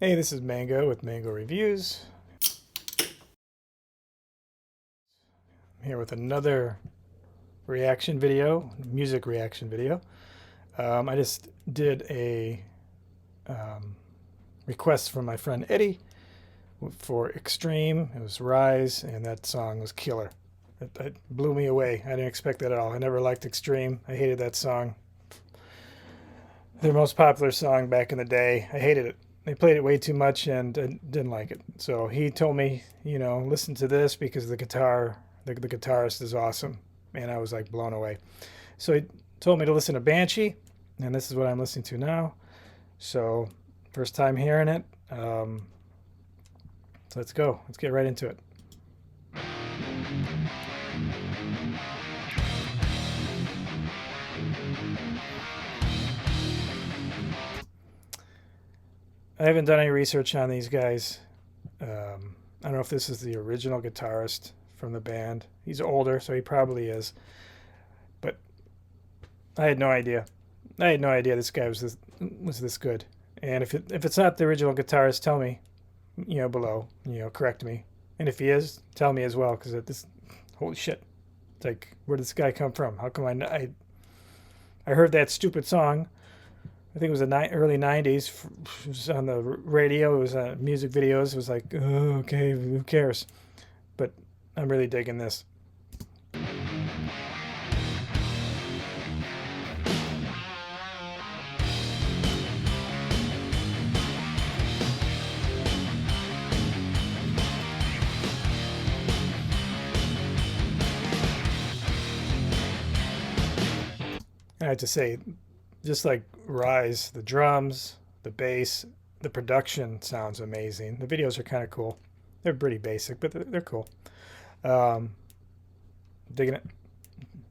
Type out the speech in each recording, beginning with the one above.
Hey, this is Mango with Mango Reviews. I'm here with another reaction video, music reaction video. I just did a request from my friend Eddie for Extreme. It was Rise, and that song was killer. It blew me away. I didn't expect that at all. I never liked Extreme. I hated that song. Their most popular song back in the day. I hated it. They played it way too much and didn't like it. So he told me, listen to this because the guitarist is awesome. And I was like blown away. So he told me to listen to Banshee, and this is what I'm listening to now. So first time hearing it. So let's go. Let's get right into it. I haven't done any research on these guys. I don't know if this is the original guitarist from the band. He's older, so he probably is. But I had no idea. I had no idea this guy was this good. And if it's not the original guitarist, tell me, below, correct me. And if he is, tell me as well, because this, holy shit, it's like, where did this guy come from? How come I heard that stupid song? I think it was the early 90s. It was on the radio. It was music videos. It was like, oh, okay, who cares? But I'm really digging this. I have to say, just like Rise, the drums, the bass, the production sounds amazing. The videos are kind of cool. They're pretty basic, but they're cool. Digging it.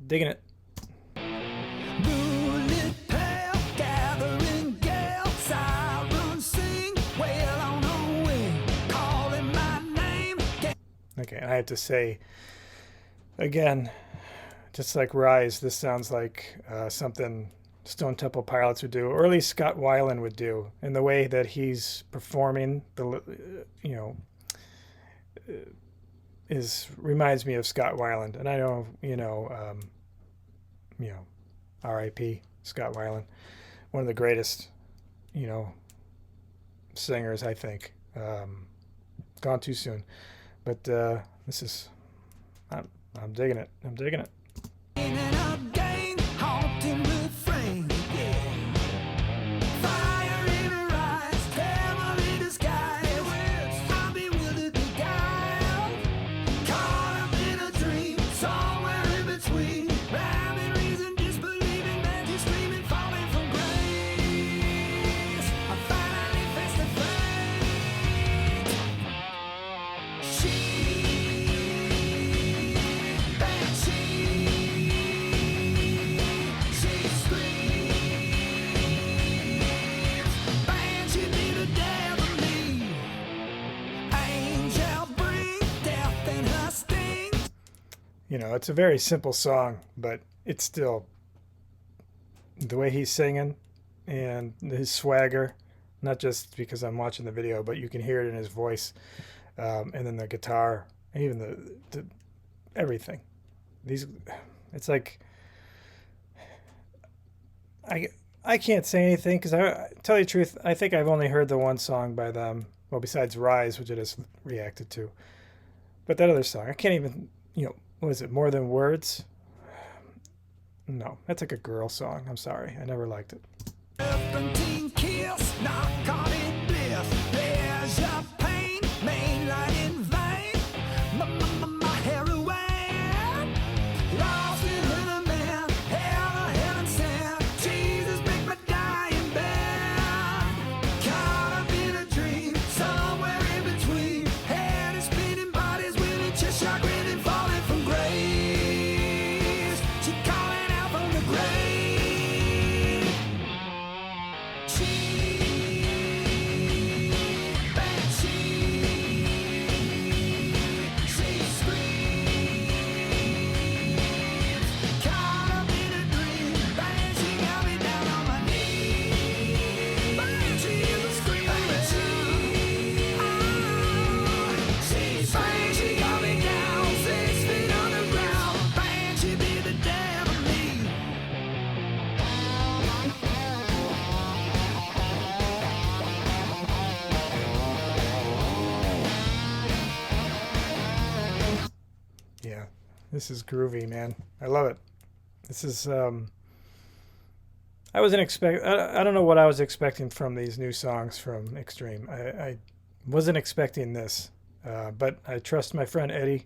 Digging it. Okay, I have to say, again, just like Rise, this sounds like something Stone Temple Pilots would do, or at least Scott Weiland would do, in the way that he's performing. Reminds me of Scott Weiland, and I know R.I.P. Scott Weiland, one of the greatest singers, I think. Gone too soon, but this is I'm digging it. I'm digging it. It's a very simple song, but it's still the way he's singing and his swagger, not just because I'm watching the video, but you can hear it in his voice, and then the guitar, even the everything. It's like, I can't say anything because I tell you the truth, I think I've only heard the one song by them, well, besides Rise, which I just reacted to. But that other song, I can't even, what is it, More Than Words? No, that's like a girl song. I'm sorry. I never liked it. This is groovy, man. I love it. This is I wasn't expect. I don't know what I was expecting from these new songs from Extreme. I wasn't expecting this, but I trust my friend Eddie,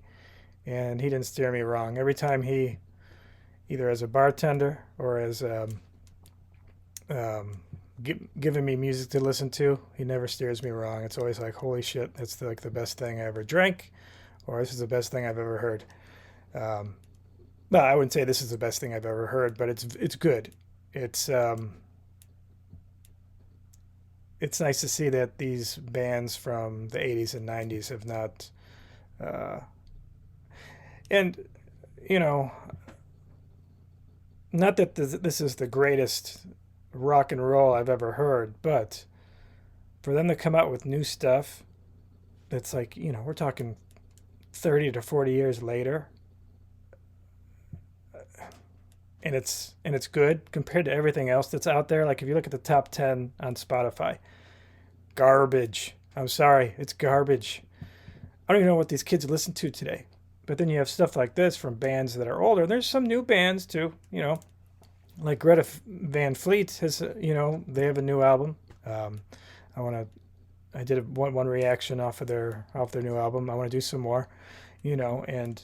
and he didn't steer me wrong. Every time he, either as a bartender or as um, giving me music to listen to, he never steers me wrong. It's always like, holy shit, that's like the best thing I ever drank, or this is the best thing I've ever heard. Um, well, I wouldn't say this is the best thing I've ever heard, but it's good. It's it's nice to see that these bands from the 80s and 90s have not, uh, and you know, not that this is the greatest rock and roll I've ever heard, but for them to come out with new stuff that's like, we're talking 30 to 40 years later, and it's good compared to everything else that's out there. Like if you look at the top 10 on Spotify, garbage. I'm sorry, it's garbage. I don't even know what these kids listen to today. But then you have stuff like this from bands that are older. There's some new bands too, like Greta Van Fleet has, they have a new album. I want to. I did one reaction off their new album. I want to do some more, and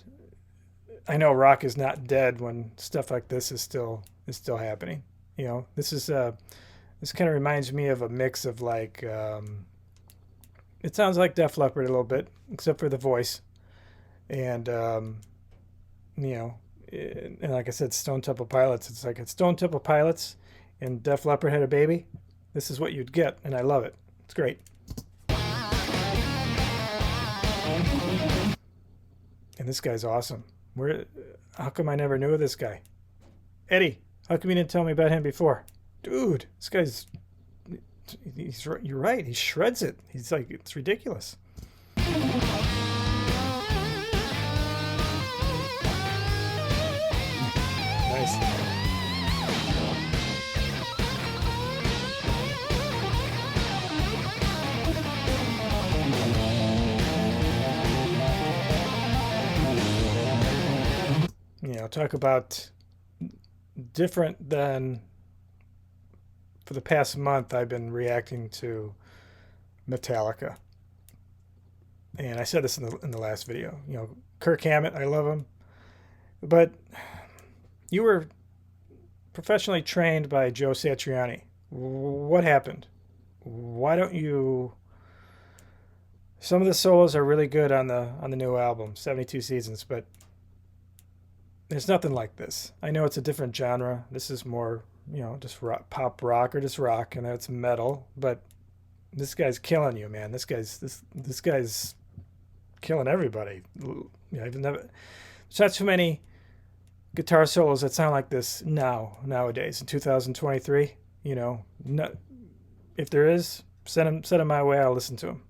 I know rock is not dead when stuff like this is still happening. This kind of reminds me of a mix of like it sounds like Def Leppard a little bit, except for the voice, and you know, and like I said, Stone Temple Pilots. It's like it's Stone Temple Pilots, and Def Leppard had a baby. This is what you'd get, and I love it. It's great. And this guy's awesome. How come I never knew of this guy? Eddie, how come you didn't tell me about him before? Dude, this guy's, you're right. He shreds it. He's like, it's ridiculous. Nice. Talk about different than for the past month. I've been reacting to Metallica, and I said this in the last video. Kirk Hammett, I love him, but you were professionally trained by Joe Satriani. What happened? Why don't you? Some of the solos are really good on the new album, 72 Seasons, but there's nothing like this. I know it's a different genre. This is more, just rock, pop rock or just rock, and it's metal. But this guy's killing you, man. This guy's killing everybody. I've never. There's not too many guitar solos that sound like this nowadays in 2023. If there is, send him my way. I'll listen to him.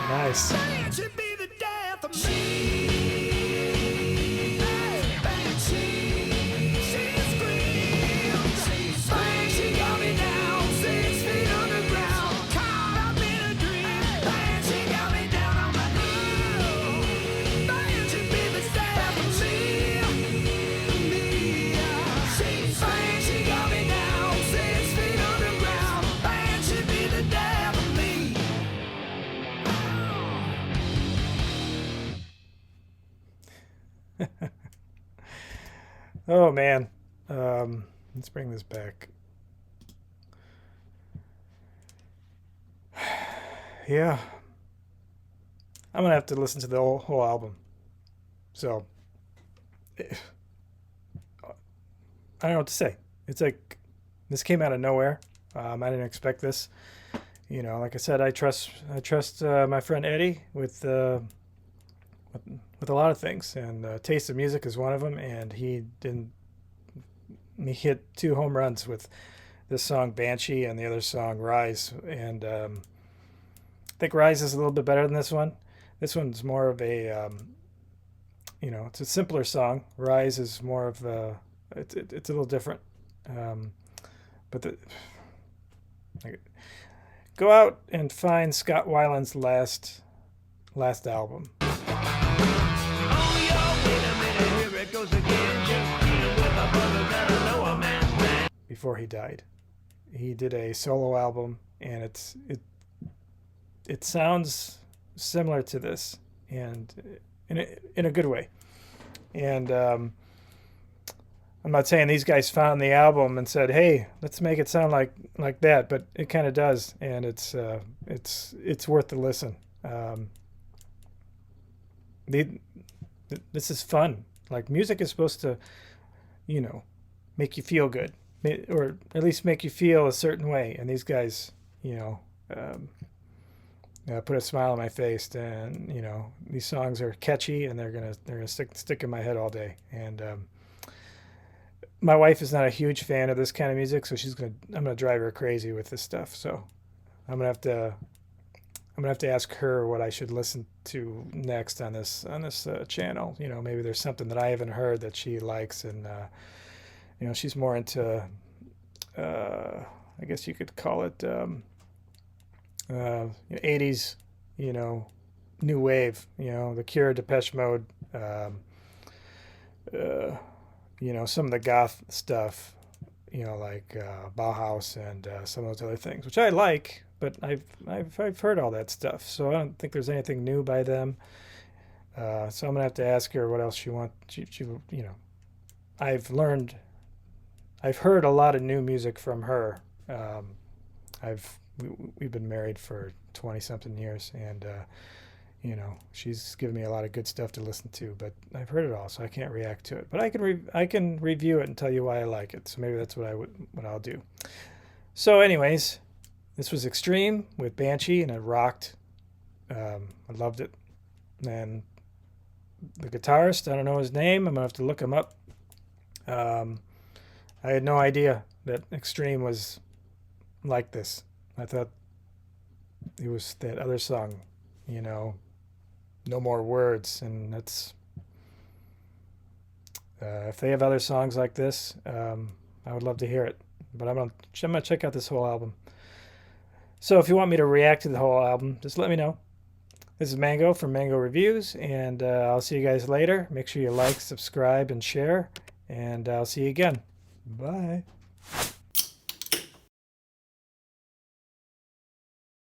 Nice. Banshee be the death of me. Banshee, she screams. Banshee got me down 6 feet underground. Caught up in a dream. Banshee got me down on my knees. Banshee be the death of me. Banshee got me down 6 feet underground. Banshee be the death of me. Oh man, let's bring this back. Yeah, I'm gonna have to listen to the whole album. So I don't know what to say. It's like this came out of nowhere. I didn't expect this. Like I said, I trust my friend Eddie with a lot of things, and Taste of Music is one of them. And he hit 2 home runs with this song Banshee and the other song Rise. And I think Rise is a little bit better than this one. This one's more of a it's a simpler song. Rise is more of it's a little different. But go out and find Scott Weiland's last album. Before he died, he did a solo album, and it sounds similar to this, and in a good way. And I'm not saying these guys found the album and said, "Hey, let's make it sound like that," but it kind of does, and it's worth the listen. This is fun. Like, music is supposed to, make you feel good, or at least make you feel a certain way. And these guys, put a smile on my face, and these songs are catchy, and they're gonna stick in my head all day. And my wife is not a huge fan of this kind of music, so I'm gonna drive her crazy with this stuff. So I'm gonna have to ask her what I should listen to next on this channel. Maybe there's something that I haven't heard that she likes, and she's more into, I guess you could call it 80s, new wave, The Cure, Depeche Mode, some of the goth stuff, like Bauhaus and some of those other things, which I like, but I've heard all that stuff, so I don't think there's anything new by them. So I'm gonna have to ask her what else she wants. I've heard a lot of new music from her. We've been married for 20 something years, and she's given me a lot of good stuff to listen to, but I've heard it all, so I can't react to it. But I can review it and tell you why I like it. So maybe that's what I'll do. So anyways, this was Extreme with Banshee, and it rocked. I loved it. And the guitarist, I don't know his name. I'm gonna have to look him up. I had no idea that Extreme was like this. I thought it was that other song, No More Words, and that's if they have other songs like this, I would love to hear it. But I'm gonna check out this whole album. So if you want me to react to the whole album, just let me know. This is Mango from Mango Reviews, and I'll see you guys later. Make sure you like, subscribe, and share, and I'll see you again. Bye.